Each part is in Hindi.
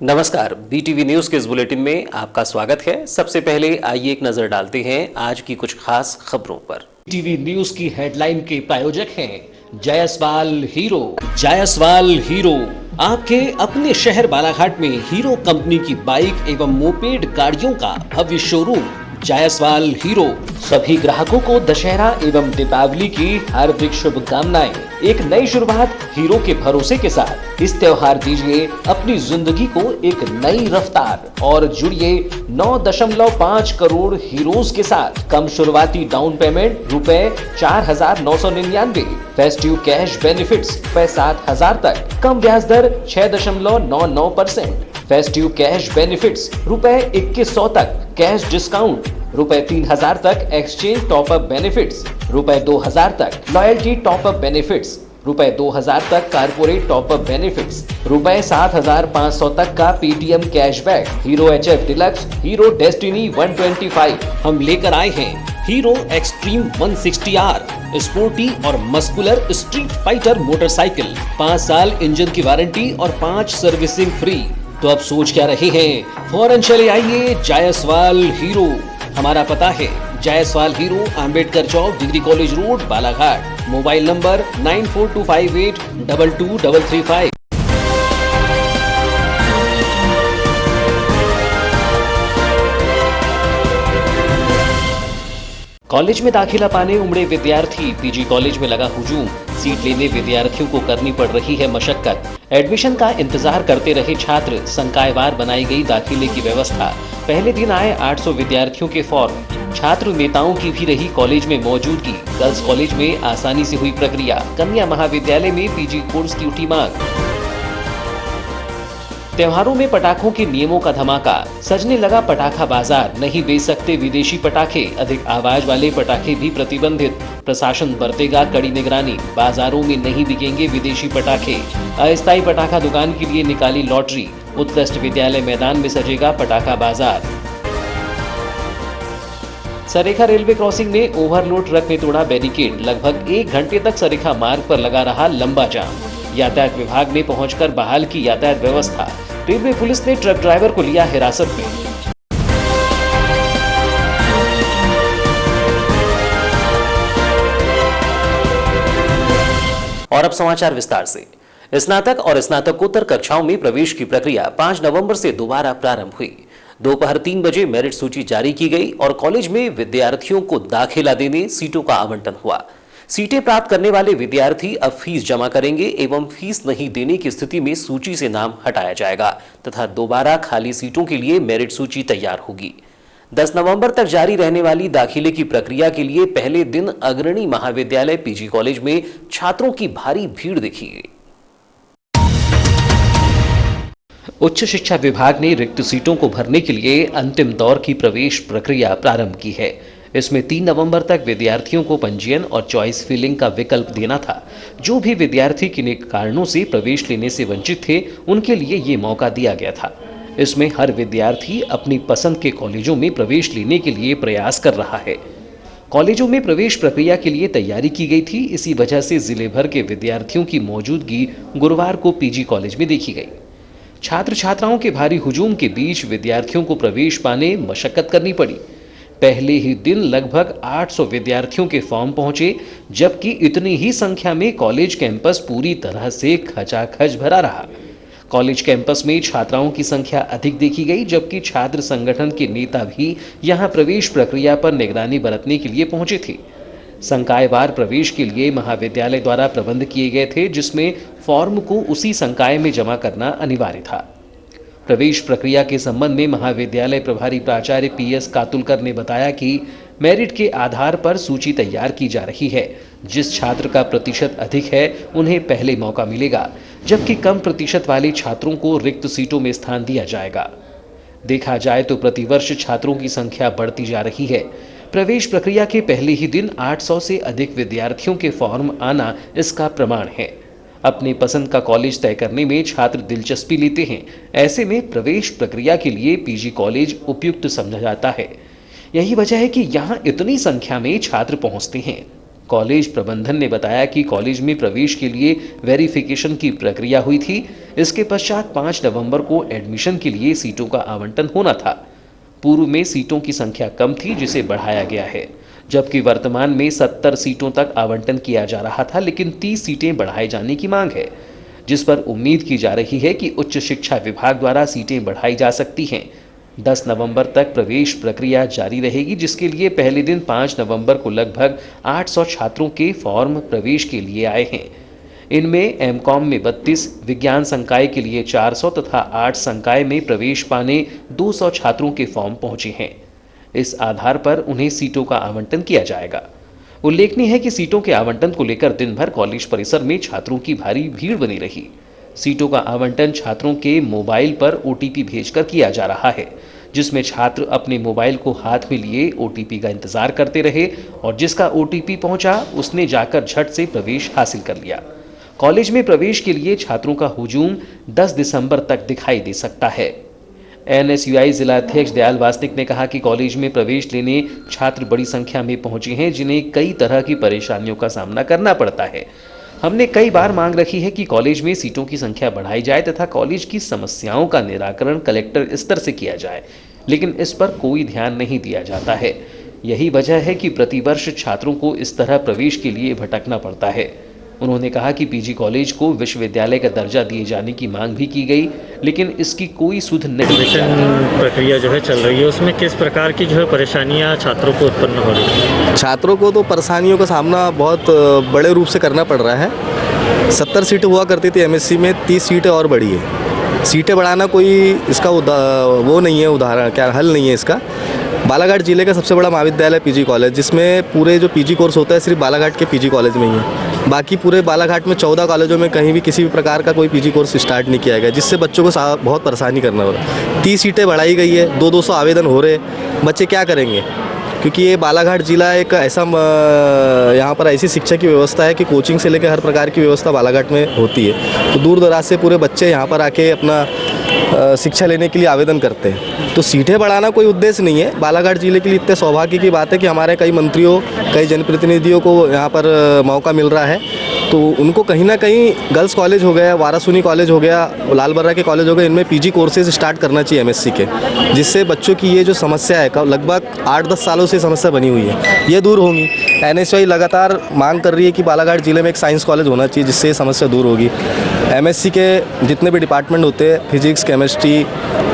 नमस्कार, बीटीवी न्यूज के इस बुलेटिन में आपका स्वागत है। सबसे पहले आइए एक नजर डालते हैं आज की कुछ खास खबरों पर। बीटीवी न्यूज की हेडलाइन के प्रायोजक हैं जायसवाल हीरो। जायसवाल हीरो आपके अपने शहर बालाघाट में हीरो कंपनी की बाइक एवं मोपेड गाड़ियों का भव्य शोरूम जायसवाल हीरो सभी ग्राहकों को दशहरा एवं दीपावली की हार्दिक शुभकामनाएं। एक नई शुरुआत हीरो के भरोसे के साथ इस त्योहार दीजिए अपनी जिंदगी को एक नई रफ्तार और जुड़िए 9.5 करोड़ हीरोज के साथ। कम शुरुआती डाउन पेमेंट रुपए 4,999, फेस्टिव कैश बेनिफिट्स रुपए 7,000 तक, कम ब्याज दर 6.99%, फेस्टिव कैश बेनिफिट्स रुपए 2100 तक, कैश डिस्काउंट रुपए 3,000 तक, एक्सचेंज टॉपअप बेनिफिट्स रुपए 2,000 तक, लॉयल्टी टॉपअप बेनिफिट्स रुपए 2,000 तक, कारपोरेट टॉपअप बेनिफिट्स रुपए 7,500 तक का Paytm cashback. Hero HF deluxe, hero destiny 125 हम लेकर आए हैं हीरो एक्सट्रीम 160R स्पोर्टी और मस्कुलर स्ट्रीट फाइटर मोटरसाइकिल। 5 साल इंजन की वारंटी और 5 सर्विसिंग फ्री। तो अब सोच क्या रहे हैं, फौरन चले आइए जायसवाल हीरो। हमारा पता है Jaiswal Hero, Ambedkar Chowk, degree college road, Balaghat. Mobile number 9425822335। College में दाखिला पाने उमड़े विद्यार्थी, पीजी कॉलेज में लगा हुजूम। सीट लेने विद्यार्थियों को करनी पड़ रही है मशक्कत। एडमिशन का इंतजार करते रहे छात्र, संकायवार बनाई गई दाखिले की व्यवस्था। पहले दिन आए 800 विद्यार्थियों के फॉर्म। छात्र नेताओं की भी रही कॉलेज में मौजूदगी। गर्ल्स कॉलेज में आसानी से हुई प्रक्रिया। कन्या महाविद्यालय में पीजी कोर्स की उठी मांग। त्योहारों में पटाखों के नियमों का धमाका, सजने लगा पटाखा बाजार। नहीं बेच सकते विदेशी पटाखे, अधिक आवाज वाले पटाखे भी प्रतिबंधित। प्रशासन बरतेगा कड़ी निगरानी। बाजारों में नहीं बिकेंगे विदेशी पटाखे। अस्थायी पटाखा दुकान के लिए निकाली लॉटरी। उत्कृष्ट विद्यालय मैदान में सजेगा पटाखा बाजार। सरेखा रेलवे क्रॉसिंग में ओवरलोड ट्रक ने तोड़ा बैरिकेड। लगभग 1 घंटे तक सरेखा मार्ग पर लगा रहा लंबा जाम। यातायात विभाग ने पहुंचकर बहाल की यातायात व्यवस्था। रेलवे पुलिस ने ट्रक ड्राइवर को लिया हिरासत में। और अब समाचार विस्तार से। स्नातक और स्नातकोत्तर कक्षाओं में प्रवेश की प्रक्रिया 5 नवंबर से दोबारा प्रारंभ हुई। दोपहर 3 बजे मेरिट सूची जारी की गई और कॉलेज में विद्यार्थियों को दाखिला देने सीटों का आवंटन हुआ। सीटें प्राप्त करने वाले विद्यार्थी अब फीस जमा करेंगे एवं फीस नहीं देने की स्थिति में सूची से नाम हटाया जाएगा तथा दोबारा खाली सीटों के लिए मेरिट सूची तैयार होगी। 10 नवंबर तक जारी रहने वाली दाखिले की प्रक्रिया के लिए पहले दिन अग्रणी महाविद्यालय पीजी कॉलेज में छात्रों की भारी भीड़ देखी गई। उच्च शिक्षा विभाग ने रिक्त सीटों को भरने के लिए अंतिम दौर की प्रवेश प्रक्रिया प्रारंभ की है। इसमें 3 नवंबर तक विद्यार्थियों को पंजीयन और चॉइस फिलिंग का विकल्प देना था। जो भी विद्यार्थी किन्हीं कारणों से प्रवेश लेने से वंचित थे, उनके लिए ये मौका दिया गया था। इसमें हर विद्यार्थी अपनी पसंद के कॉलेजों में प्रवेश लेने के लिए प्रयास कर रहा है। कॉलेजों में प्रवेश प्रक्रिया के लिए तैयारी की गई थी। इसी वजह से जिले भर के विद्यार्थियों की मौजूदगी गुरुवार को पीजी कॉलेज में देखी गई। छात्र छात्राओं के भारी हुजूम के बीच विद्यार्थियों को प्रवेश पाने मशक्कत करनी पड़ी। पहले ही दिन लगभग 800 विद्यार्थियों के फॉर्म पहुंचे, जबकि इतनी ही संख्या में कॉलेज कैंपस पूरी तरह से खचाखच भरा रहा। कॉलेज कैंपस में छात्राओं की संख्या अधिक देखी गई, जबकि छात्र संगठन के नेता भी यहां प्रवेश प्रक्रिया पर निगरानी बरतने के लिए पहुंचे थे। संकायवार प्रवेश के लिए महाविद्यालय द्वारा प्रबंध किए गए थे, जिसमें फॉर्म को उसी संकाय में जमा करना अनिवार्य था। प्रवेश प्रक्रिया के संबंध में महाविद्यालय प्रभारी प्राचार्य PS कातुलकर ने बताया कि मेरिट के आधार पर सूची तैयार की जा रही है। जिस छात्र का प्रतिशत अधिक है उन्हें पहले मौका मिलेगा, जबकि कम प्रतिशत वाले छात्रों को रिक्त सीटों में स्थान दिया जाएगा। देखा जाए तो प्रतिवर्ष छात्रों की संख्या बढ़ती जा रही है। प्रवेश प्रक्रिया के पहले ही दिन 800 से अधिक विद्यार्थियों के फॉर्म आना इसका प्रमाण है। अपने पसंद का कॉलेज तय करने में छात्र दिलचस्पी लेते हैं। ऐसे में प्रवेश प्रक्रिया के लिए पीजी कॉलेज उपयुक्त समझा जाता है। यही वजह है कि यहाँ इतनी संख्या में छात्र पहुँचते हैं। कॉलेज प्रबंधन ने बताया कि कॉलेज में प्रवेश के लिए वेरिफिकेशन की प्रक्रिया हुई थी। इसके पश्चात 5 नवंबर को एडमिशन के लिए सीटों का आवंटन होना था। पूर्व में सीटों की संख्या कम थी, जिसे बढ़ाया गया है, जबकि वर्तमान में 70 सीटों तक आवंटन किया जा रहा था, लेकिन 30 सीटें बढ़ाए जाने की मांग है, जिस पर उम्मीद की जा रही है कि उच्च शिक्षा विभाग द्वारा सीटें बढ़ाई जा सकती हैं। 10 नवंबर तक प्रवेश प्रक्रिया जारी रहेगी, जिसके लिए पहले दिन 5 नवंबर को लगभग 800 छात्रों के फॉर्म प्रवेश के लिए आए हैं। इनमें एमकॉम में 32, विज्ञान संकाय के लिए 400 तथा आर्ट्स संकाय में प्रवेश पाने 200 छात्रों के फॉर्म पहुंचे हैं। इस आधार पर उन्हें सीटों का आवंटन किया जाएगा। उल्लेखनीय है कि सीटों के आवंटन को लेकर दिन भर कॉलेज परिसर में छात्रों की भारी भीड़ बनी रही। सीटों का आवंटन छात्रों के मोबाइल पर ओटीपी भेजकर किया जा रहा है, जिसमें छात्र अपने मोबाइल को हाथ में लिए ओटीपी का इंतजार करते रहे और जिसका ओटीपी पहुंचा उसने जाकर झट से प्रवेश हासिल कर लिया। कॉलेज में प्रवेश के लिए छात्रों का हुजूम 10 दिसंबर तक दिखाई दे सकता है। एनएसयूआई जिला अध्यक्ष दयाल वासनिक ने कहा कि कॉलेज में प्रवेश लेने छात्र बड़ी संख्या में पहुंचे हैं, जिन्हें कई तरह की परेशानियों का सामना करना पड़ता है। हमने कई बार मांग रखी है कि कॉलेज में सीटों की संख्या बढ़ाई जाए तथा कॉलेज की समस्याओं का निराकरण कलेक्टर स्तर से किया जाए, लेकिन इस पर कोई ध्यान नहीं दिया जाता है। यही वजह है कि प्रतिवर्ष छात्रों को इस तरह प्रवेश के लिए भटकना पड़ता है। उन्होंने कहा कि पीजी कॉलेज को विश्वविद्यालय का दर्जा दिए जाने की मांग भी की गई, लेकिन इसकी कोई सुध नहीं की जाती। प्रक्रिया जो है चल रही है, उसमें किस प्रकार की जो है परेशानियां छात्रों को उत्पन्न हो रही है? छात्रों को तो परेशानियों का सामना बहुत बड़े रूप से करना पड़ रहा है। 70 सीटें हुआ करती थी एमएससी में, 30 सीटें और बढ़ी है। सीटें बढ़ाना कोई इसका वो नहीं है, उदाहरण क्या हल नहीं है इसका। बालाघाट जिले का सबसे बड़ा महाविद्यालय पीजी कॉलेज, जिसमें पूरे जो पीजी कोर्स होता है सिर्फ बालाघाट के पीजी कॉलेज में ही है। बाकी पूरे बालाघाट में 14 कॉलेजों में कहीं भी किसी भी प्रकार का कोई पीजी कोर्स स्टार्ट नहीं किया गया, जिससे बच्चों को बहुत परेशानी करना हो रहा है। 30 सीटें बढ़ाई गई है, 200 आवेदन हो रहे, बच्चे क्या करेंगे? क्योंकि ये बालाघाट जिला एक ऐसा यहाँ पर ऐसी शिक्षा की व्यवस्था है कि कोचिंग से लेकर हर प्रकार की व्यवस्था बालाघाट में होती है। तो दूर दराज से पूरे बच्चे यहाँ पर आके अपना शिक्षा लेने के लिए आवेदन करते हैं। तो सीटें बढ़ाना कोई उद्देश्य नहीं है। बालाघाट जिले के लिए इतने सौभाग्य की बात है कि हमारे कई मंत्रियों, कई जनप्रतिनिधियों को यहाँ पर मौका मिल रहा है। तो उनको कहीं ना कहीं गर्ल्स कॉलेज हो गया, वारासुनी कॉलेज हो गया, लाल बर्रा के कॉलेज हो गए, इनमें पीजी कोर्सेज स्टार्ट करना चाहिए एमएससी के, जिससे बच्चों की ये जो समस्या है लगभग 8-10 सालों से समस्या बनी हुई है, ये दूर होंगी। एनएसयूआई लगातार मांग कर रही है कि बालाघाट जिले में एक साइंस कॉलेज होना चाहिए, जिससे ये समस्या दूर होगी। एमएससी के जितने भी डिपार्टमेंट होते हैं, फिजिक्स, केमिस्ट्री,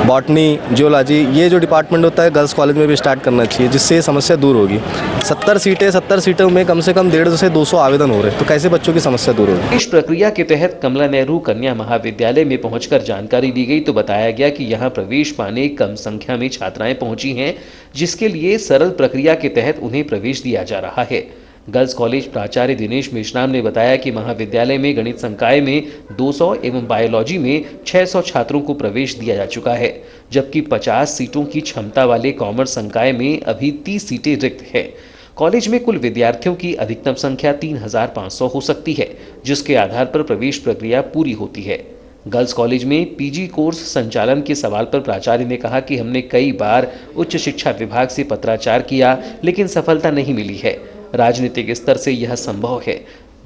बॉटनी, जियोलॉजी, ये जो डिपार्टमेंट होता है गर्ल्स कॉलेज में भी स्टार्ट करना चाहिए, जिससे ये समस्या दूर होगी। 70 सीटों में कम से कम 150 से 200 आवेदन हो रहे हैं, तो कैसे बच्चों की समस्या दूर होगी? इस प्रक्रिया के तहत कमला नेहरू कन्या महाविद्यालय में पहुंचकर जानकारी दी गई तो बताया गया कि यहां प्रवेश पाने कम संख्या में छात्राएं पहुंची हैं, जिसके लिए सरल प्रक्रिया के तहत उन्हें प्रवेश दिया जा रहा है। गर्ल्स कॉलेज प्राचार्य दिनेश मेश्राम ने बताया कि महाविद्यालय में गणित संकाय में 200 एवं बायोलॉजी में 600 छात्रों को प्रवेश दिया जा चुका है, जबकि 50 सीटों की क्षमता वाले कॉमर्स संकाय में अभी 30 सीटें रिक्त हैं। कॉलेज में कुल विद्यार्थियों की अधिकतम संख्या 3500 हो सकती है, जिसके आधार पर प्रवेश प्रक्रिया पूरी होती है। गर्ल्स कॉलेज में पीजी कोर्स संचालन के सवाल पर प्राचार्य ने कहा कि हमने कई बार उच्च शिक्षा विभाग से पत्राचार किया, लेकिन सफलता नहीं मिली है। राजनीतिक स्तर से यह संभव है।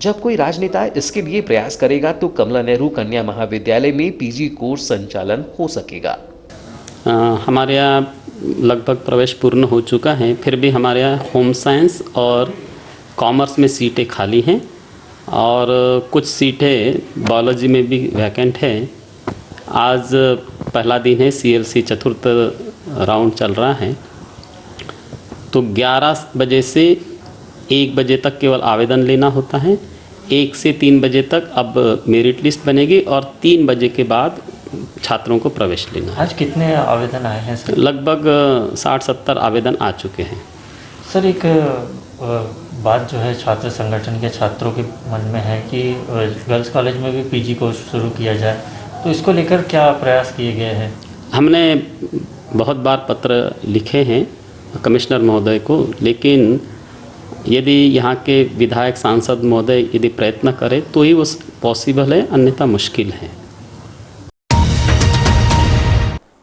जब कोई राजनेता इसके लिए प्रयास करेगा तो कमला नेहरू कन्या महाविद्यालय में पीजी कोर्स संचालन हो सकेगा। हमारे यहाँ लगभग प्रवेश पूर्ण हो चुका है, फिर भी हमारे यहाँ होम साइंस और कॉमर्स में सीटें खाली हैं और कुछ सीटें बायोलॉजी में भी वैकेंट है। आज पहला दिन है, सीएलसी चतुर्थ राउंड चल रहा है। तो 11 बजे से 1 बजे तक केवल आवेदन लेना होता है। 1 से 3 बजे तक अब मेरिट लिस्ट बनेगी और 3 बजे के बाद छात्रों को प्रवेश लेना। आज कितने आवेदन आए हैं सर? लगभग 60-70 आवेदन आ चुके हैं। सर, एक बात जो है छात्र संगठन के छात्रों के मन में है कि गर्ल्स कॉलेज में भी पीजी कोर्स शुरू किया जाए, तो इसको लेकर क्या प्रयास किए गए हैं? हमने बहुत बार पत्र लिखे हैं कमिश्नर महोदय को, लेकिन यदि यहाँ के विधायक सांसद महोदय यदि प्रयत्न करें तो ही वो पॉसिबल है, अन्यथा मुश्किल है।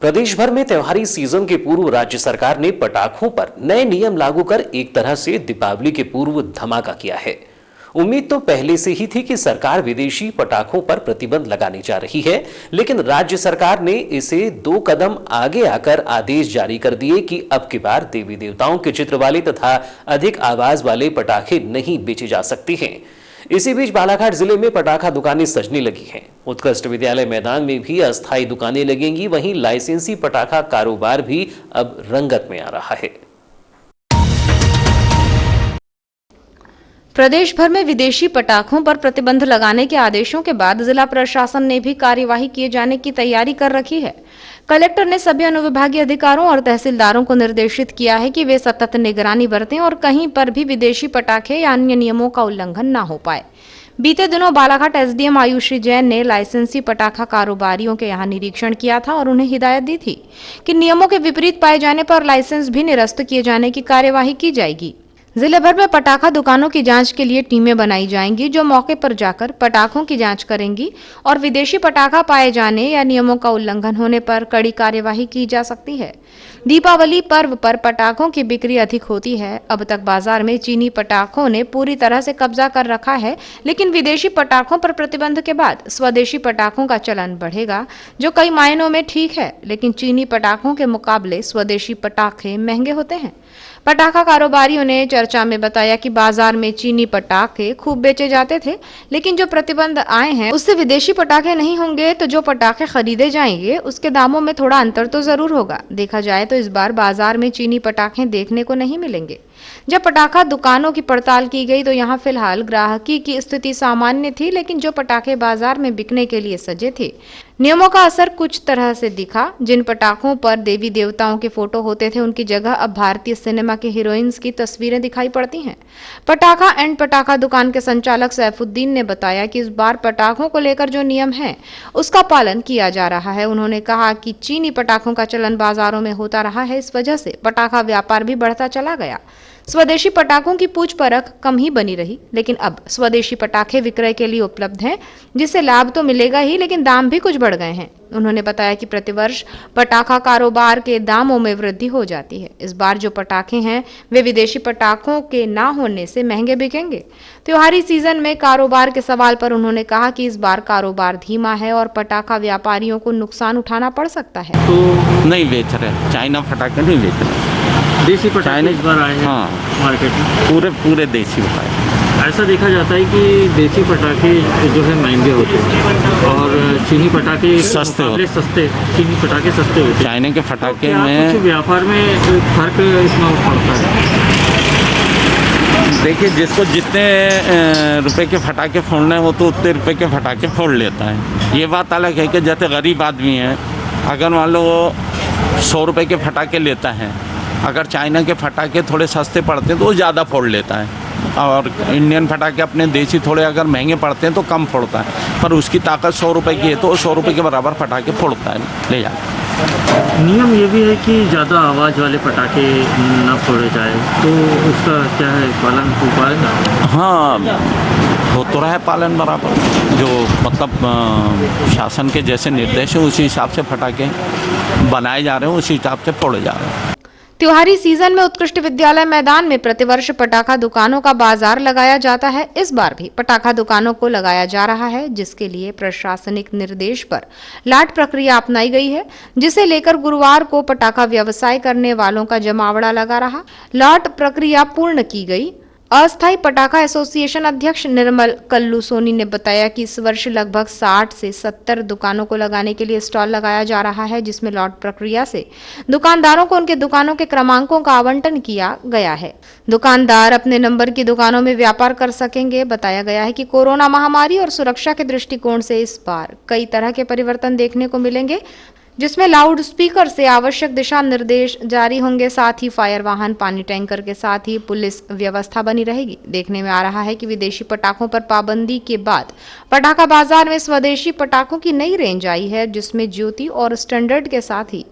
प्रदेश भर में त्योहारी सीजन के पूर्व राज्य सरकार ने पटाखों पर नए नियम लागू कर एक तरह से दीपावली के पूर्व धमाका किया है। उम्मीद तो पहले से ही थी कि सरकार विदेशी पटाखों पर प्रतिबंध लगाने जा रही है, लेकिन राज्य सरकार ने इसे 2 कदम आगे आकर आदेश जारी कर दिए कि अब की बार देवी देवताओं के चित्र वाले तथा अधिक आवाज वाले पटाखे नहीं बेचे जा सकते हैं। इसी बीच बालाघाट जिले में पटाखा दुकानें सजने लगी हैं। उत्कृष्ट विद्यालय मैदान में भी अस्थायी दुकानें लगेंगी, वहीं लाइसेंसी पटाखा कारोबार भी अब रंगत में आ रहा है। प्रदेश भर में विदेशी पटाखों पर प्रतिबंध लगाने के आदेशों के बाद जिला प्रशासन ने भी कार्यवाही किए जाने की तैयारी कर रखी है। कलेक्टर ने सभी अनुविभागीय अधिकारियों और तहसीलदारों को निर्देशित किया है कि वे सतत निगरानी बरतें और कहीं पर भी विदेशी पटाखे या अन्य नियमों का उल्लंघन न हो पाए। बीते दिनों बालाघाट एसडीएम आयुषी जैन ने लाइसेंसी पटाखा कारोबारियों के यहां निरीक्षण किया था और उन्हें हिदायत दी थी कि नियमों के विपरीत पाए जाने पर लाइसेंस भी निरस्त किए जाने की कार्यवाही की जाएगी। जिले भर में पटाखा दुकानों की जांच के लिए टीमें बनाई जाएंगी, जो मौके पर जाकर पटाखों की जांच करेंगी और विदेशी पटाखा पाए जाने या नियमों का उल्लंघन होने पर कड़ी कार्यवाही की जा सकती है। दीपावली पर्व पर पटाखों की बिक्री अधिक होती है। अब तक बाजार में चीनी पटाखों ने पूरी तरह से कब्जा कर रखा है, लेकिन विदेशी पटाखों पर प्रतिबंध के बाद स्वदेशी पटाखों का चलन बढ़ेगा, जो कई मायनों में ठीक है, लेकिन चीनी पटाखों के मुकाबले स्वदेशी पटाखे महंगे होते हैं। पटाखा कारोबारियों ने चर्चा में बताया कि बाजार में चीनी पटाखे खूब बेचे जाते थे, लेकिन जो प्रतिबंध आए हैं उससे विदेशी पटाखे नहीं होंगे, तो जो पटाखे खरीदे जाएंगे उसके दामों में थोड़ा अंतर तो जरूर होगा। देखा जाए तो इस बार बाजार में चीनी पटाखे देखने को नहीं मिलेंगे। जब पटाखा दुकानों की पड़ताल की गई तो यहाँ फिलहाल ग्राहकी की स्थिति सामान्य थी, लेकिन जो पटाखे बाजार में बिकने के लिए सजे थे, नियमों का असर कुछ तरह से दिखा। जिन पटाखों पर देवी देवताओं के फोटो होते थे, उनकी जगह अब भारतीय सिनेमा के हीरोइंस की तस्वीरें दिखाई पड़ती हैं। पटाखा एंड पटाखा दुकान के संचालक सैफुद्दीन ने बताया कि इस बार पटाखों को लेकर जो नियम है उसका पालन किया जा रहा है। उन्होंने कहा कि चीनी पटाखों का चलन बाजारों में होता रहा है, इस वजह से पटाखा व्यापार भी बढ़ता चला गया। स्वदेशी पटाखों की पूछ परख कम ही बनी रही, लेकिन अब स्वदेशी पटाखे विक्रय के लिए उपलब्ध हैं, जिससे लाभ तो मिलेगा ही, लेकिन दाम भी कुछ बढ़ गए हैं। उन्होंने बताया कि प्रतिवर्ष पटाखा कारोबार के दामों में वृद्धि हो जाती है। इस बार जो पटाखे हैं वे विदेशी पटाखों के ना होने से महंगे बिकेंगे। त्योहारी सीजन में कारोबार के सवाल पर उन्होंने कहा कि इस बार कारोबार धीमा है और पटाखा व्यापारियों को नुकसान उठाना पड़ सकता है। तो नहीं बेच रहे, चाइना पटाखे नहीं बेच रहे, देसी पटाखे इस बार आए हैं मार्केट में, पूरे देसी पटाखे। ऐसा देखा जाता है कि देसी पटाखे जो है महंगे होते हैं और चीनी पटाखे सस्ते होते हैं। चीनी पटाखे सस्ते होते हैं। चाइना के पटाखे तो में कुछ व्यापार में फर्क इसमें पड़ता है। देखिए, जिसको जितने रुपए के पटाखे फोड़ने हो तो उतने रुपए के पटाखे फोड़ लेता है। ये बात अलग है कि जैसे गरीब आदमी है, अगर मान लो 100 रुपए के पटाखे लेता है, अगर चाइना के पटाखे थोड़े सस्ते पड़ते हैं तो वो ज़्यादा फोड़ लेता है, और इंडियन पटाखे अपने देसी थोड़े अगर महंगे पड़ते हैं तो कम फोड़ता है। पर उसकी ताकत 100 रुपए की है तो 100 रुपए के बराबर पटाखे फोड़ता है, ले जाता। नियम ये भी है कि ज़्यादा आवाज़ वाले पटाखे न फोड़े जाए, तो उसका क्या है, पालन हो पाएगा? हाँ, हो तो रहा है पालन बराबर, जो मतलब शासन के जैसे निर्देश है उसी हिसाब से पटाखे बनाए जा रहे हैं, उसी हिसाब से फोड़े जा रहे हैं। त्योहारी सीजन में उत्कृष्ट विद्यालय मैदान में प्रतिवर्ष पटाखा दुकानों का बाजार लगाया जाता है। इस बार भी पटाखा दुकानों को लगाया जा रहा है, जिसके लिए प्रशासनिक निर्देश पर लाट प्रक्रिया अपनाई गई है, जिसे लेकर गुरुवार को पटाखा व्यवसाय करने वालों का जमावड़ा लगा रहा। लाट प्रक्रिया पूर्ण की गई। अस्थायी पटाखा एसोसिएशन अध्यक्ष निर्मल कल्लू सोनी ने बताया कि इस वर्ष लगभग 60 से 70 दुकानों को लगाने के लिए स्टॉल लगाया जा रहा है, जिसमें लॉट प्रक्रिया से दुकानदारों को उनके दुकानों के क्रमांकों का आवंटन किया गया है। दुकानदार अपने नंबर की दुकानों में व्यापार कर सकेंगे। बताया गया है कि कोरोना महामारी और सुरक्षा के दृष्टिकोण से इस बार कई तरह के परिवर्तन देखने को मिलेंगे, जिसमें लाउड स्पीकर से आवश्यक दिशा निर्देश जारी होंगे। साथ ही फायर वाहन, पानी टैंकर के साथ ही पुलिस व्यवस्था बनी रहेगी। देखने में आ रहा है कि विदेशी पटाखों पर पाबंदी के बाद पटाखा बाजार में स्वदेशी पटाखों की नई रेंज आई है, जिसमें ज्योति और स्टैंडर्ड के साथ ही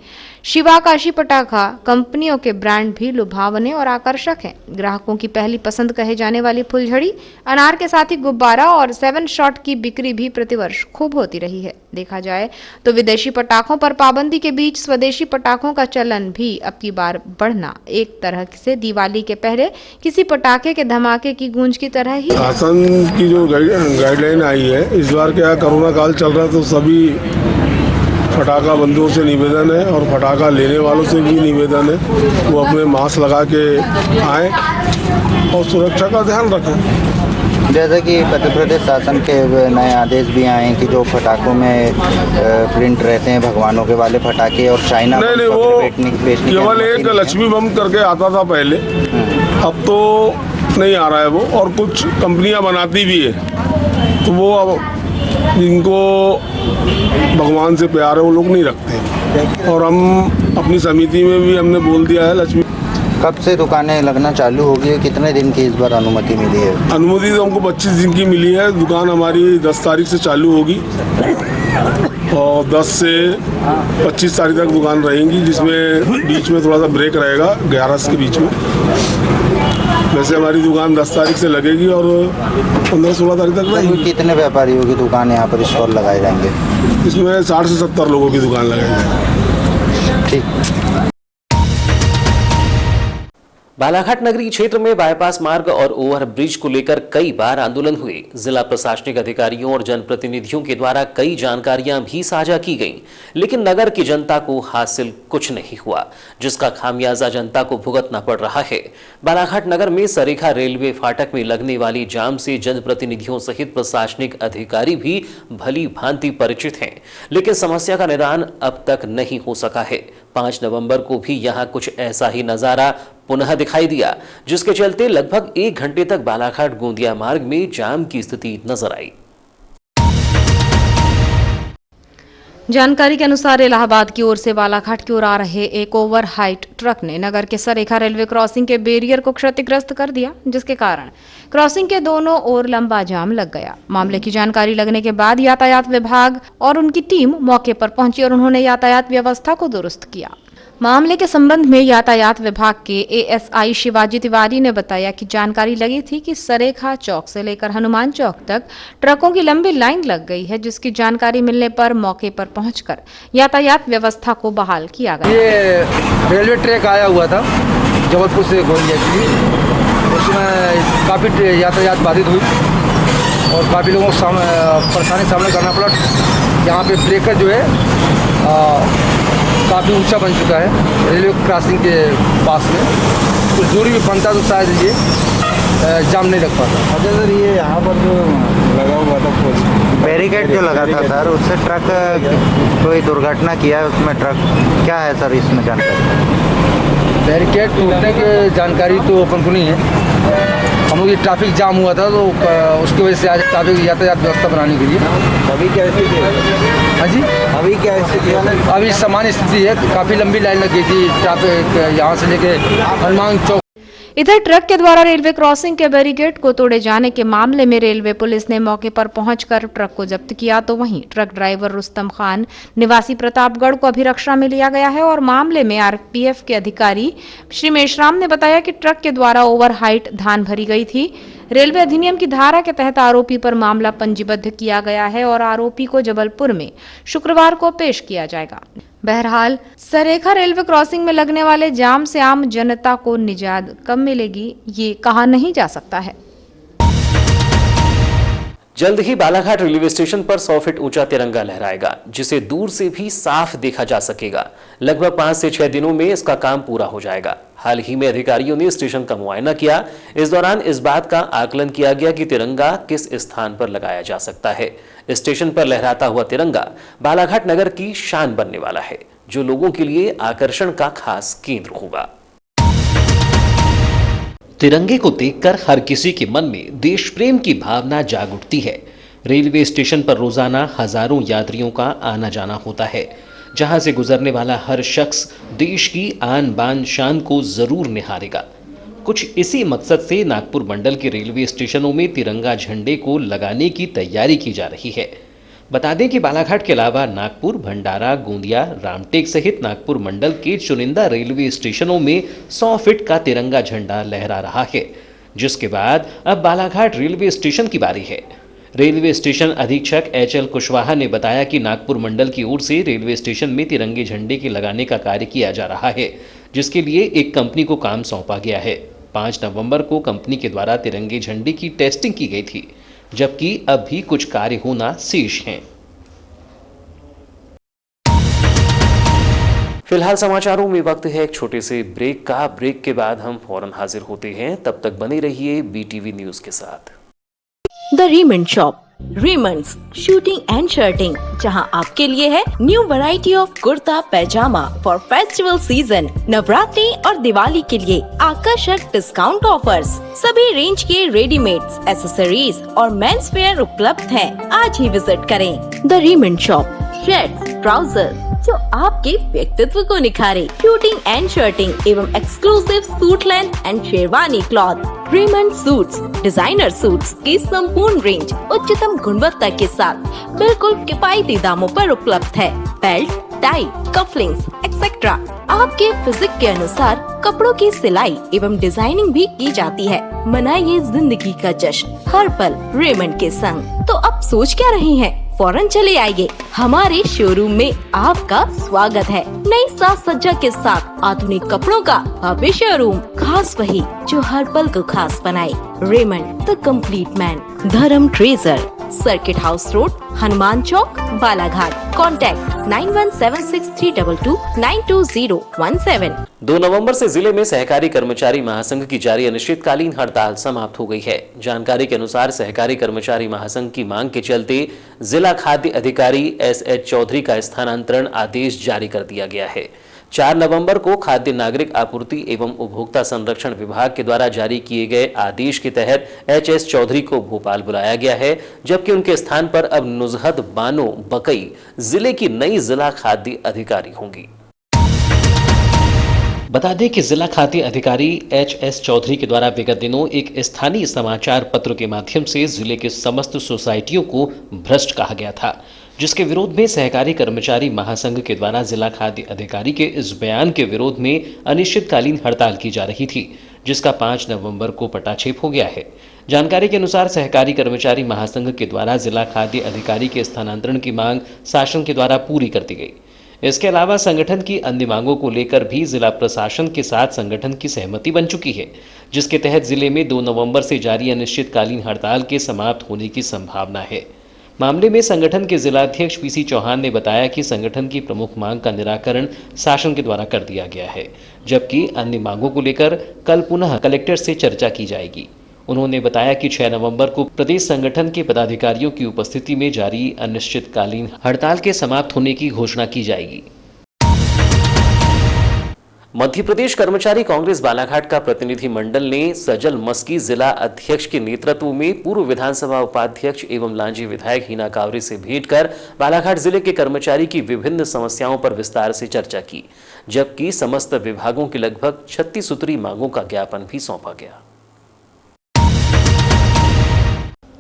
शिवाकाशी पटाखा कंपनियों के ब्रांड भी लुभावने और आकर्षक हैं। ग्राहकों की पहली पसंद कहे जाने वाली फुलझड़ी, अनार के साथ ही गुब्बारा और 7 शॉट की बिक्री भी प्रतिवर्ष खूब होती रही है। देखा जाए तो विदेशी पटाखों पर पाबंदी के बीच स्वदेशी पटाखों का चलन भी अब की बार बढ़ना एक तरह से दिवाली के पहले किसी पटाखे के धमाके की गूंज की तरह ही। शासन की जो गाइडलाइन आई है, इस बार क्या कोरोना काल चल रहा है तो सभी पटाखा बंदों से निवेदन है और पटाखा लेने वालों से भी निवेदन है वो अपने मास्क लगा के आए और सुरक्षा का ध्यान रखें। जैसे कि मध्य प्रदेश शासन के नए आदेश भी आए हैं कि जो पटाखों में प्रिंट रहते हैं भगवानों के वाले पटाखे और चाइना नहीं वो केवल एक लक्ष्मी बम करके आता था पहले, अब तो नहीं आ रहा है वो, और कुछ कंपनियां बनाती भी है तो वो अब जिनको भगवान से प्यार है वो लोग नहीं रखते। और हम अपनी समिति में भी हमने बोल दिया है लक्ष्मी। कब से दुकानें लगना चालू होगी, कितने दिन की इस बार अनुमति मिली है? अनुमति तो हमको 25 दिन की मिली है। दुकान हमारी 10 तारीख से चालू होगी और 10 से 25 तारीख तक दुकान रहेंगी, जिसमें बीच में थोड़ा सा ब्रेक रहेगा 11 के बीच में। वैसे हमारी दुकान 10 तारीख से लगेगी और 15-16 तारीख तक रहेगी। कितने व्यापारियों की दुकान यहाँ पर स्टॉल लगाए जाएंगे? इसमें 60 से 70 लोगों की दुकान लगाई जाएगी। ठीक। बालाघाट नगरीय क्षेत्र में बाईपास मार्ग और ओवरब्रिज को लेकर कई बार आंदोलन हुए। जिला प्रशासनिक अधिकारियों और जनप्रतिनिधियों के द्वारा कई जानकारियां भी साझा की गईं, लेकिन नगर की जनता को हासिल कुछ नहीं हुआ, जिसका खामियाजा जनता को भुगतना पड़ रहा है। बालाघाट नगर में सरेखा रेलवे फाटक में लगने वाली जाम से जनप्रतिनिधियों सहित प्रशासनिक अधिकारी भी भली भांति परिचित हैं, लेकिन समस्या का निदान अब तक नहीं हो सका है। 5 नवंबर को भी यहां कुछ ऐसा ही नजारा पुनः दिखाई दिया, जिसके चलते लगभग 1 घंटे तक बालाघाट गोंदिया मार्ग में जाम की स्थिति नजर आई। जानकारी के अनुसार इलाहाबाद की ओर से बालाघाट की ओर आ रहे एक ओवर हाइट ट्रक ने नगर के सरेखा रेलवे क्रॉसिंग के बैरियर को क्षतिग्रस्त कर दिया, जिसके कारण क्रॉसिंग के दोनों ओर लंबा जाम लग गया। मामले की जानकारी लगने के बाद यातायात विभाग और उनकी टीम मौके पर पहुंची और उन्होंने यातायात व्यवस्था को दुरुस्त किया। मामले के संबंध में यातायात विभाग के एएसआई शिवाजी तिवारी ने बताया कि जानकारी लगी थी कि सरेखा चौक से लेकर हनुमान चौक तक ट्रकों की लंबी लाइन लग गई है, जिसकी जानकारी मिलने पर मौके पर पहुंचकर यातायात व्यवस्था को बहाल किया गया। ये रेलवे ट्रैक आया हुआ था जबलपुर से गोंदिया के लिए, उसमें काफ़ी यातायात बाधित हुई और काफ़ी लोगों को परेशानी का सामना करना पड़ा। यहाँ पे ब्रेकर जो है काफ़ी ऊंचा बन चुका है रेलवे क्रॉसिंग के पास में, कुछ दूरी भी बनता तो शायद ये जाम नहीं लग पाता। अच्छा सर, ये यहाँ पर जो लगा हुआ था बैरिकेड जो लगा था सर, उससे ट्रक कोई दुर्घटना किया है उसमें ट्रक, क्या है सर इसमें जानकारी? बैरिकेड टूटने की जानकारी तो अपन को नहीं है। हम लोग ये ट्रैफिक जाम हुआ था तो उसकी वजह से आज ट्रैफिक यातायात व्यवस्था बनाने के लिए। अभी क्या स्थिति है? हाँ जी, अभी क्या स्थिति है? अभी सामान्य स्थिति है, काफ़ी लंबी लाइन लगी थी ट्रैफिक यहाँ से लेके हनुमान चौक। इधर ट्रक के द्वारा रेलवे क्रॉसिंग के बैरिकेड को तोड़े जाने के मामले में रेलवे पुलिस ने मौके पर पहुंचकर ट्रक को जब्त किया, तो वहीं ट्रक ड्राइवर रुस्तम खान निवासी प्रतापगढ़ को अभिरक्षा में लिया गया है। और मामले में आरपीएफ के अधिकारी श्री मेशराम ने बताया कि ट्रक के द्वारा ओवर हाइट धान भरी गई थी। रेलवे अधिनियम की धारा के तहत आरोपी पर मामला पंजीबद्ध किया गया है और आरोपी को जबलपुर में शुक्रवार को पेश किया जाएगा। बहरहाल सरेखा रेलवे क्रॉसिंग में लगने वाले जाम से आम जनता को निजात कब मिलेगी, ये कहा नहीं जा सकता है। जल्द ही बालाघाट रेलवे स्टेशन पर 100 फीट ऊंचा तिरंगा लहराएगा, जिसे दूर से भी साफ देखा जा सकेगा। लगभग 5 से 6 दिनों में इसका काम पूरा हो जाएगा। हाल ही में अधिकारियों ने स्टेशन का मुआयना किया। इस दौरान इस बात का आकलन किया गया कि तिरंगा किस स्थान पर लगाया जा सकता है। स्टेशन पर लहराता हुआ तिरंगा बालाघाट नगर की शान बनने वाला है, जो लोगों के लिए आकर्षण का खास केंद्र होगा। तिरंगे को देखकर हर किसी के मन में देश प्रेम की भावना जाग उठती है। रेलवे स्टेशन पर रोजाना हजारों यात्रियों का आना जाना होता है, जहां से गुजरने वाला हर शख्स देश की आन बान शान को जरूर निहारेगा। कुछ इसी मकसद से नागपुर मंडल के रेलवे स्टेशनों में तिरंगा झंडे को लगाने की तैयारी की जा रही है। बता दें कि बालाघाट के अलावा नागपुर, भंडारा, गोंदिया, रामटेक सहित नागपुर मंडल के चुनिंदा रेलवे स्टेशनों में 100 फीट का तिरंगा झंडा लहरा रहा है, जिसके बाद अब बालाघाट रेलवे स्टेशन की बारी है। रेलवे स्टेशन अधीक्षक HL कुशवाहा ने बताया कि नागपुर मंडल की ओर से रेलवे स्टेशन में तिरंगे झंडे के लगाने का कार्य किया जा रहा है, जिसके लिए एक कंपनी को काम सौंपा गया है। 5 नवंबर को कंपनी के द्वारा तिरंगे झंडे की टेस्टिंग की गई थी, जबकि अब भी कुछ कार्य होना शेष हैं। फिलहाल समाचारों में वक्त है एक छोटे से ब्रेक का। ब्रेक के बाद हम फौरन हाजिर होते हैं, तब तक बने रहिए BTV न्यूज के साथ। The Raymond shop, Raymond's shooting and shirting, जहां आपके लिए है new variety of kurta pyjama for festival season. Navratri और दिवाली के लिए आकर्षक डिस्काउंट ऑफर्स, सभी रेंज के रेडीमेड्स, एक्सेसरीज और मेंस वेयर उपलब्ध हैं। आज ही विजिट करें the Raymond shop. Shirts, trouser जो आपके व्यक्तित्व को निखारे, शूटिंग एंड शर्टिंग एवं exclusive suit length and sherwani cloth, Raymond suits, designer suits की संपूर्ण रेंज उच्चतम गुणवत्ता के साथ बिल्कुल किफायती दामों पर उपलब्ध है। बेल्ट, टाई, कफलिंग्स एक्सेट्रा आपके फिजिक के अनुसार कपड़ों की सिलाई एवं डिजाइनिंग भी की जाती है। मनाइए जिंदगी का जश्न हर पल रेमंड के संग। तो अब सोच क्या रही हैं? फौरन चले आइए, हमारे शोरूम में आपका स्वागत है। नई साज सज्जा के साथ आधुनिक कपड़ों का भव्य शोरूम, खास वही जो हर पल को खास बनाए। Raymond the complete man, Dharam treasure, circuit house road, Hanuman Chowk, Balaghat. Contact 917622922017। 2 नवंबर से जिले में सहकारी कर्मचारी महासंघ की जारी अनिश्चितकालीन हड़ताल समाप्त हो गई है। जानकारी के अनुसार सहकारी कर्मचारी महासंघ की मांग के चलते जिला खाद्य अधिकारी SH चौधरी का स्थानांतरण आदेश जारी कर दिया गया है। 4 नवंबर को खाद्य नागरिक आपूर्ति एवं उपभोक्ता संरक्षण विभाग के द्वारा जारी किए गए आदेश के तहत HS चौधरी को भोपाल बुलाया गया है, जबकि उनके स्थान पर अब नुजहत बानो बकई जिले की नई जिला खाद्य अधिकारी होंगी। बता दें कि जिला खाद्य अधिकारी HS चौधरी के द्वारा विगत दिनों एक स्थानीय समाचार पत्र के माध्यम से जिले के समस्त सोसाइटियों को भ्रष्ट कहा गया था, जिसके विरोध में सहकारी कर्मचारी महासंघ के द्वारा जिला खाद्य अधिकारी के इस बयान के विरोध में अनिश्चितकालीन हड़ताल की जा रही थी, जिसका 5 नवंबर को पटाक्षेप हो गया है। जानकारी के अनुसार सहकारी कर्मचारी महासंघ के द्वारा जिला खाद्य अधिकारी के स्थानांतरण की मांग शासन के द्वारा पूरी कर दी गई। इसके अलावा संगठन की अन्य मांगों को लेकर भी जिला प्रशासन के साथ संगठन की सहमति बन चुकी है, जिसके तहत जिले में 2 नवंबर से जारी अनिश्चितकालीन हड़ताल के समाप्त होने की संभावना है। मामले में संगठन के जिलाध्यक्ष PC चौहान ने बताया कि संगठन की प्रमुख मांग का निराकरण शासन के द्वारा कर दिया गया है, जबकि अन्य मांगों को लेकर कल पुनः कलेक्टर से चर्चा की जाएगी। उन्होंने बताया कि 6 नवंबर को प्रदेश संगठन के पदाधिकारियों की उपस्थिति में जारी अनिश्चितकालीन हड़ताल के समाप्त होने की घोषणा की जाएगी। मध्य प्रदेश कर्मचारी कांग्रेस बालाघाट का प्रतिनिधि मंडल ने सजल मस्की जिला अध्यक्ष के नेतृत्व में पूर्व विधानसभा उपाध्यक्ष एवं लांजी विधायक हीना कावरे से भेंट कर बालाघाट जिले के कर्मचारी की विभिन्न समस्याओं पर विस्तार से चर्चा की, जबकि समस्त विभागों की लगभग 36 सूत्री मांगों का ज्ञापन भी सौंपा गया।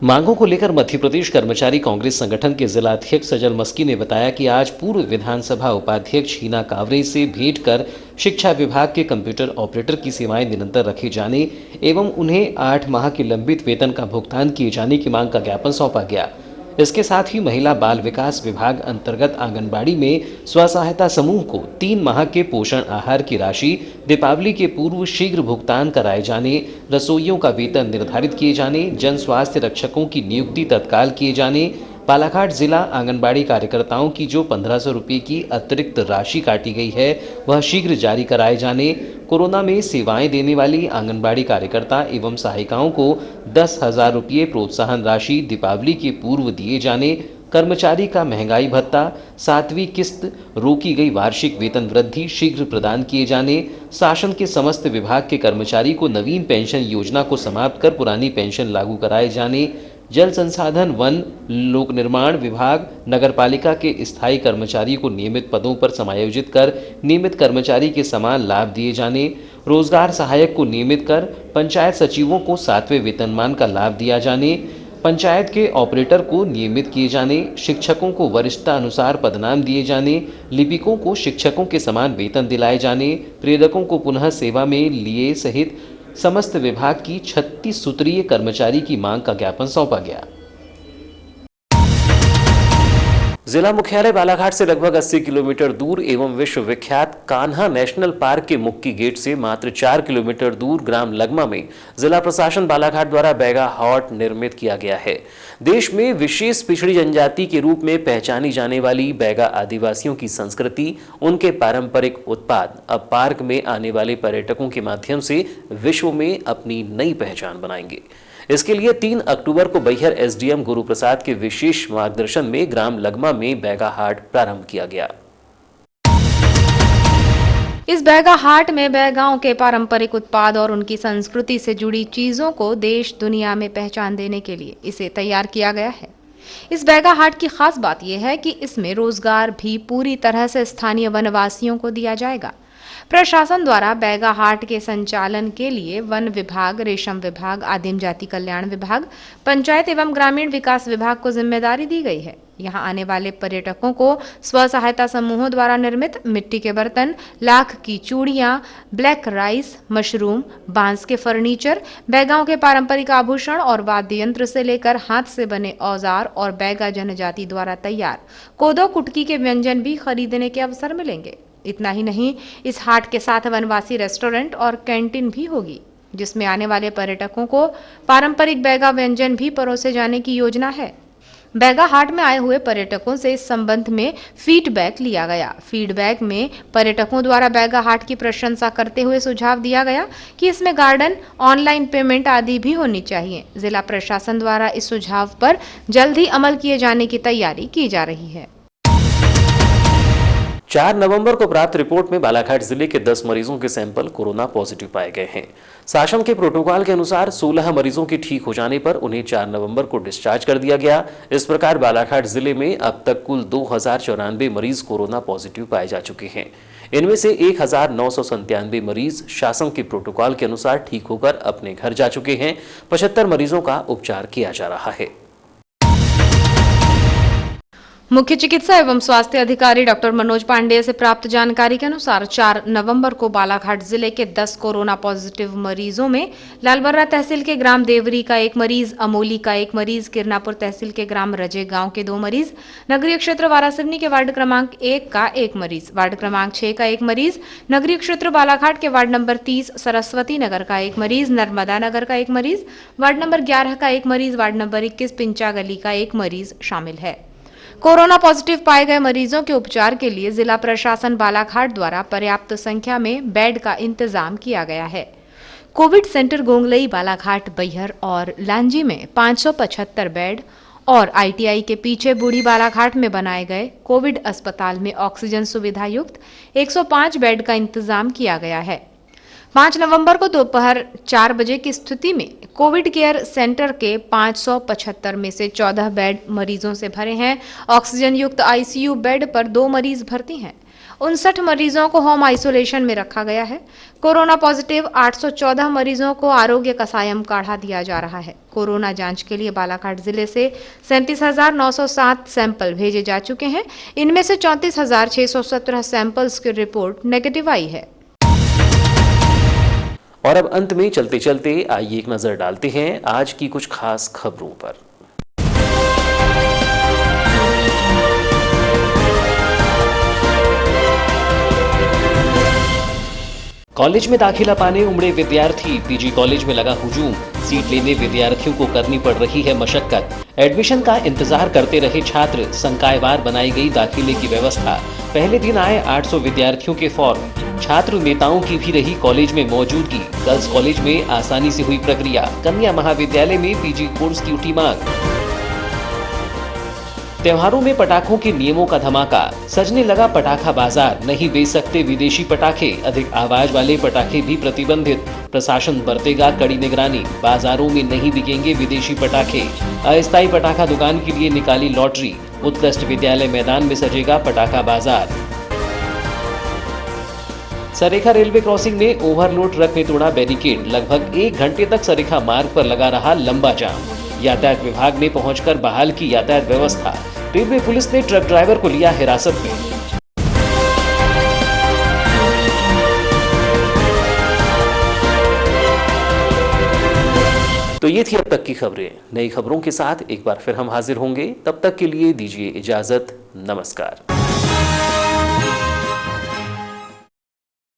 मांगों को लेकर मध्य प्रदेश कर्मचारी कांग्रेस संगठन के जिला अध्यक्ष सजल मस्की ने बताया कि आज पूर्व विधानसभा उपाध्यक्ष हीना कावरे से भेंट कर शिक्षा विभाग के कंप्यूटर ऑपरेटर की सेवाएं निरंतर रखे जाने एवं उन्हें 8 माह के लंबित वेतन का भुगतान किए जाने की मांग का ज्ञापन सौंपा गया। इसके साथ ही महिला बाल विकास विभाग अंतर्गत आंगनबाड़ी में स्व सहायता समूह को 3 माह के पोषण आहार की राशि दीपावली के पूर्व शीघ्र भुगतान कराए जाने, रसोइयों का वेतन निर्धारित किए जाने, जन स्वास्थ्य रक्षकों की नियुक्ति तत्काल किए जाने, बालाघाट जिला आंगनबाड़ी कार्यकर्ताओं की जो 1500 रुपये की अतिरिक्त राशि काटी गई है वह शीघ्र जारी कराए जाने, कोरोना में सेवाएं देने वाली आंगनबाड़ी कार्यकर्ता एवं सहायिकाओं को 10,000 रुपये प्रोत्साहन राशि दीपावली के पूर्व दिए जाने, कर्मचारी का महंगाई भत्ता, 7वीं किस्त, रोकी गई वार्षिक वेतन वृद्धि शीघ्र प्रदान किए जाने, शासन के समस्त विभाग के कर्मचारी को नवीन पेंशन योजना को समाप्त कर पुरानी पेंशन लागू कराए जाने, जल संसाधन, वन, लोक निर्माण विभाग, नगरपालिका के स्थायी कर्मचारी को नियमित पदों पर समायोजित कर नियमित कर्मचारी के समान लाभ दिए जाने, रोजगार सहायक को नियमित कर पंचायत सचिवों को 7वें वेतनमान का लाभ दिया जाने, पंचायत के ऑपरेटर को नियमित किए जाने, शिक्षकों को वरिष्ठता अनुसार पदनाम दिए जाने, लिपिकों को शिक्षकों के समान वेतन दिलाए जाने, प्रेरकों को पुनः सेवा में लिए सहित समस्त विभाग की 36 सूत्रीय कर्मचारी की मांग का ज्ञापन सौंपा गया। जिला मुख्यालय बालाघाट से लगभग 80 किलोमीटर दूर एवं विश्व विख्यात कान्हा नेशनल पार्क के मुक्की गेट से मात्र 4 किलोमीटर दूर ग्राम लगमा में जिला प्रशासन बालाघाट द्वारा बैगा हाट निर्मित किया गया है। देश में विशेष पिछड़ी जनजाति के रूप में पहचानी जाने वाली बैगा आदिवासियों की संस्कृति, उनके पारंपरिक उत्पाद अब पार्क में आने वाले पर्यटकों के माध्यम से विश्व में अपनी नई पहचान बनाएंगे। इसके लिए 3 अक्टूबर को बैहर एसडीएम गुरु प्रसाद के विशेष मार्गदर्शन में ग्राम लगमा में बैगा हाट प्रारंभ किया गया। इस बैगा हाट में बैगाओं के पारंपरिक उत्पाद और उनकी संस्कृति से जुड़ी चीजों को देश दुनिया में पहचान देने के लिए इसे तैयार किया गया है। इस बैगा हाट की खास बात यह है कि इसमें रोजगार भी पूरी तरह से स्थानीय वनवासियों को दिया जाएगा। प्रशासन द्वारा बैगा हाट के संचालन के लिए वन विभाग, रेशम विभाग, आदिम जाति कल्याण विभाग, पंचायत एवं ग्रामीण विकास विभाग को जिम्मेदारी दी गई है। यहां आने वाले पर्यटकों को स्व सहायता समूहों द्वारा निर्मित मिट्टी के बर्तन, लाख की चूड़ियां, ब्लैक राइस, मशरूम, बांस के फर्नीचर, बैगाओं के पारंपरिक आभूषण और वाद्य यंत्र से लेकर हाथ से बने औजार और बैगा जनजाति द्वारा तैयार कोदो कुटकी के व्यंजन भी खरीदने के अवसर मिलेंगे। इतना ही नहीं, इस हाट के साथ वनवासी रेस्टोरेंट और कैंटीन भी होगी, जिसमें आने वाले पर्यटकों को पारंपरिक बैगा व्यंजन भी परोसे जाने की योजना है। बैगा हाट में आए हुए पर्यटकों से इस संबंध में फीडबैक लिया गया। फीडबैक में पर्यटकों द्वारा बैगा हाट की प्रशंसा करते हुए सुझाव दिया गया कि इसमें गार्डन, ऑनलाइन पेमेंट आदि भी होनी चाहिए। जिला प्रशासन द्वारा इस सुझाव पर जल्द ही अमल किए जाने की तैयारी की जा रही है। 4 नवंबर को प्राप्त रिपोर्ट में बालाघाट जिले के 10 मरीजों के सैंपल कोरोना पॉजिटिव पाए गए हैं। शासन के प्रोटोकॉल के अनुसार 16 मरीजों के ठीक हो जाने पर उन्हें 4 नवंबर को डिस्चार्ज कर दिया गया। इस प्रकार बालाघाट जिले में अब तक कुल 2094 मरीज कोरोना पॉजिटिव पाए जा चुके हैं। इनमें से 1997 मरीज शासन के प्रोटोकॉल के अनुसार ठीक होकर अपने घर जा चुके हैं। 75 मरीजों का उपचार किया जा रहा है। मुख्य चिकित्सा एवं स्वास्थ्य अधिकारी डॉक्टर मनोज पांडेय से प्राप्त जानकारी के अनुसार 4 नवंबर को बालाघाट जिले के 10 कोरोना पॉजिटिव मरीजों में लालबर्रा तहसील के ग्राम देवरी का 1 मरीज, अमोली का 1 मरीज, किरनापुर तहसील के ग्राम रजे गांव के 2 मरीज, नगरीय क्षेत्र वारासिवनी के वार्ड क्रमांक 1 का 1 मरीज, वार्ड क्रमांक 6 का 1 मरीज, नगरीय क्षेत्र बालाघाट के वार्ड नंबर 30 सरस्वती नगर का 1 मरीज, नर्मदा नगर का 1 मरीज, वार्ड नंबर 11 का 1 मरीज, वार्ड नंबर 21 पिंचा गली का 1 मरीज शामिल है। कोरोना पॉजिटिव पाए गए मरीजों के उपचार के लिए जिला प्रशासन बालाघाट द्वारा पर्याप्त संख्या में बेड का इंतजाम किया गया है। कोविड सेंटर गोंगलई, बालाघाट, बैहर और लांजी में 575 बेड और आईटीआई के पीछे बूढ़ी बालाघाट में बनाए गए कोविड अस्पताल में ऑक्सीजन सुविधा युक्त 105 बेड का इंतजाम किया गया है। 5 नवंबर को दोपहर 4 बजे की स्थिति में कोविड केयर सेंटर के 575 में से 14 बेड मरीजों से भरे हैं। ऑक्सीजन युक्त आईसीयू बेड पर 2 मरीज भर्ती हैं। 59 मरीजों को होम आइसोलेशन में रखा गया है। कोरोना पॉजिटिव 814 मरीजों को आरोग्य कसायम काढ़ा दिया जा रहा है। कोरोना जांच के लिए बालाघाट जिले से 37,907 सैंपल भेजे जा चुके हैं। इनमें से 34,617 सैंपल्स की रिपोर्ट नेगेटिव आई है। और अब अंत में चलते चलते आइए एक नजर डालते हैं आज की कुछ खास खबरों पर। कॉलेज में दाखिला पाने उमड़े विद्यार्थी, पीजी कॉलेज में लगा हुजूम, सीट लेने विद्यार्थियों को करनी पड़ रही है मशक्कत। एडमिशन का इंतजार करते रहे छात्र, संकायवार बनाई गई दाखिले की व्यवस्था। पहले दिन आए 800 विद्यार्थियों के फॉर्म। छात्र नेताओं की भी रही कॉलेज में मौजूदगी। गर्ल्स कॉलेज में आसानी से हुई प्रक्रिया। कन्या महाविद्यालय में पीजी कोर्स की उठी मांग। त्योहारों में पटाखों के नियमों का धमाका, सजने लगा पटाखा बाजार। नहीं बेच सकते विदेशी पटाखे, अधिक आवाज वाले पटाखे भी प्रतिबंधित। प्रशासन बरतेगा कड़ी निगरानी। बाजारों में नहीं बिकेंगे विदेशी पटाखे। अस्थायी पटाखा दुकान के लिए निकाली लॉटरी। उत्कृष्ट विद्यालय मैदान में सजेगा पटाखा बाजार। सरेखा रेलवे क्रॉसिंग में ओवरलोड ट्रक ने तोड़ा बैरिकेड। लगभग 1 घंटे तक सरेखा मार्ग पर लगा रहा लंबा जाम। यातायात विभाग ने पहुंचकर बहाल की यातायात व्यवस्था। रेलवे पुलिस ने ट्रक ड्राइवर को लिया हिरासत में। तो ये थी अब तक की खबरें। नई खबरों के साथ एक बार फिर हम हाजिर होंगे। तब तक के लिए दीजिए इजाजत। नमस्कार।